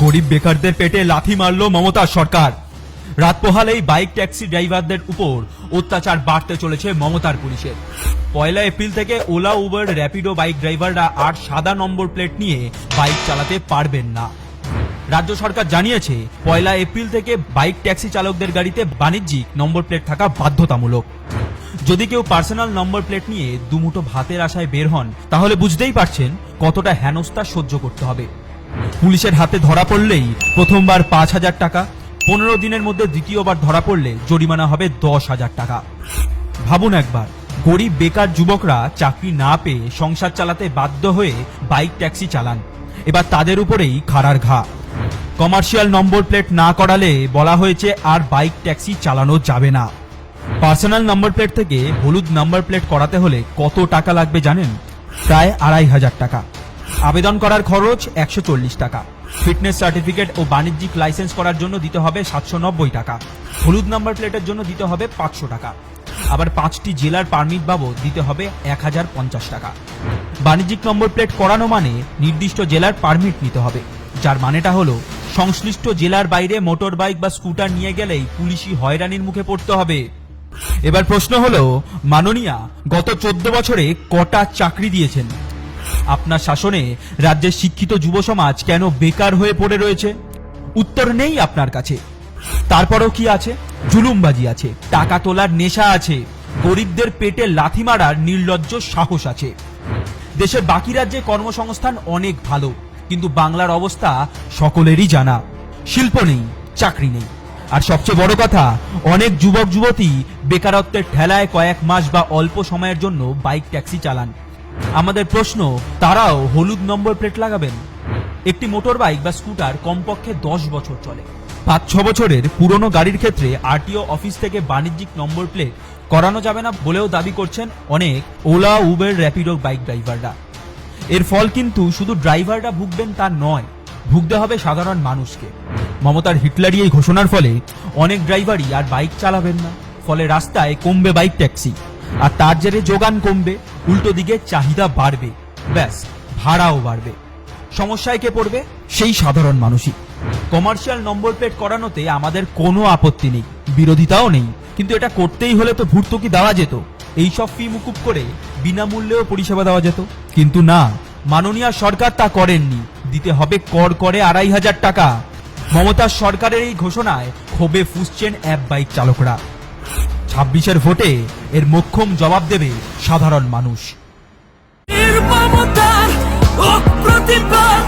গরিব বেকারদের পেটে লাথি মারল মমতার সরকার। রাত পোহালেই বাইক ট্যাক্সি ড্রাইভারদের উপর অত্যাচার বাড়তে চলেছে মমতার পুলিশের। 1 এপ্রিল থেকে ওলা, উবার, র্যাপিডো বাইক ড্রাইভাররা আর সাদা নম্বর প্লেট নিয়ে বাইক চালাতে পারবেন না। রাজ্য সরকার জানিয়েছে 1 এপ্রিল থেকে বাইক ট্যাক্সি চালকদের গাড়িতে বাণিজ্যিক নম্বর প্লেট থাকা বাধ্যতামূলক। যদি কেউ পার্সোনাল নম্বর প্লেট নিয়ে দুমুঠো ভাতের আশায় বের হন, তাহলে বুঝতেই পারছেন কতটা হেনস্থা সহ্য করতে হবে। পুলিশের হাতে ধরা পড়লেই প্রথমবার 5,000 টাকা, 15 দিনের মধ্যে দ্বিতীয়বার ধরা পড়লে জরিমানা হবে 10,000 টাকা। ভাবুন একবার, গরিব বেকার যুবকরা চাকরি না পেয়ে সংসার চালাতে বাধ্য হয়ে বাইক ট্যাক্সি চালান, এবার তাদের উপরেই খাড়ার ঘা। কমার্শিয়াল নম্বর প্লেট না করালে বলা হয়েছে আর বাইক ট্যাক্সি চালানো যাবে না। পার্সোনাল নম্বর প্লেট থেকে হলুদ নম্বর প্লেট করাতে হলে কত টাকা লাগবে জানেন? প্রায় 2,500 টাকা। আবেদন করার খরচ 140 টাকা। ফিটনেস সার্টিফিকেট ও বাণিজ্যিক লাইসেন্স করার জন্য দিতে হবে 790 টাকা। হলুদ নাম্বার প্লেটের জন্য দিতে হবে 500 টাকা। আবার 5টি জেলার পারমিট বাবদ দিতে হবে 1050 টাকা। বাণিজ্যিক নম্বর প্লেট করানো মানে নির্দিষ্ট জেলার পারমিট নিতে হবে, যার মানেটা হলো সংশ্লিষ্ট জেলার বাইরে মোটর বাইক বা স্কুটার নিয়ে গেলেই পুলিশি হয়রানির মুখে পড়তে হবে। এবার প্রশ্ন হলো, মাননীয়া গত 14 বছরে কটা চাকরি দিয়েছেন? আপনার শাসনে রাজ্যের শিক্ষিত যুব সমাজ কেন বেকার হয়ে পড়ে রয়েছে? উত্তর নেই আপনার কাছে। তারপরেও কি আছে? জুলুমবাজি আছে, টাকা তোলার নেশা আছে, গরিবদের পেটে লাথি মারার নির্লজ্জ সাহস আছে। দেশের বাকি রাজ্যে কর্মসংস্থান অনেক ভালো, কিন্তু বাংলার অবস্থা সকলেরই জানা। শিল্প নেই, চাকরি নেই, আর সবচেয়ে বড় কথা, অনেক যুবক যুবতী বেকারত্বের ঠেলায় কয়েক মাস বা অল্প সময়ের জন্য বাইক ট্যাক্সি চালান। আমাদের প্রশ্ন, তারাও হলুদ নম্বর প্লেট লাগাবেন? একটি মোটর বাইক বা স্কুটার কমপক্ষে 10 বছর চলে। 5-6 বছরের পুরনো গাড়ির ক্ষেত্রে আরটিও অফিস থেকে বাণিজ্যিক নম্বর প্লেট করানো যাবে না বলেও দাবি করছেন অনেক ওলা, উবের, র্যাপিডো বাইক ড্রাইভাররা। এর ফল কিন্তু শুধু ড্রাইভাররা ভুগবেন তা নয়, ভুগতে হবে সাধারণ মানুষকে। মমতার হিটলারি এই ঘোষণার ফলে অনেক ড্রাইভারই আর বাইক চালাবেন না, ফলে রাস্তায় কমবে বাইক ট্যাক্সি, আর তার জেরে যোগান কমবে, উল্টো দিকে চাহিদা বাড়বে, ব্যাস ভাড়াও বাড়বে। সমস্যায় কে পড়বে? সেই সাধারণ মানুষই। কমার্শিয়াল নম্বর প্লেট করানোতে আমাদের কোনো আপত্তি নেই, বিরোধিতাও নেই, কিন্তু এটা করতেই হলে তো ভর্তুকি দেওয়া যেত। এইসব ফি মুকুব করে বিনামূল্যেও পরিষেবা দেওয়া যেত, কিন্তু না, মাননীয় সরকার তা করেননি। দিতে হবে কর করে 2,500 টাকা। মমতার সরকারের এই ঘোষণায় ক্ষোভে ফুঁসছেন অ্যাপ বাইক চালকরা। 26-এর ভোটে এর মোক্ষম জবাব দেবে সাধারণ মানুষ। নির্মমতার প্রতিবাদ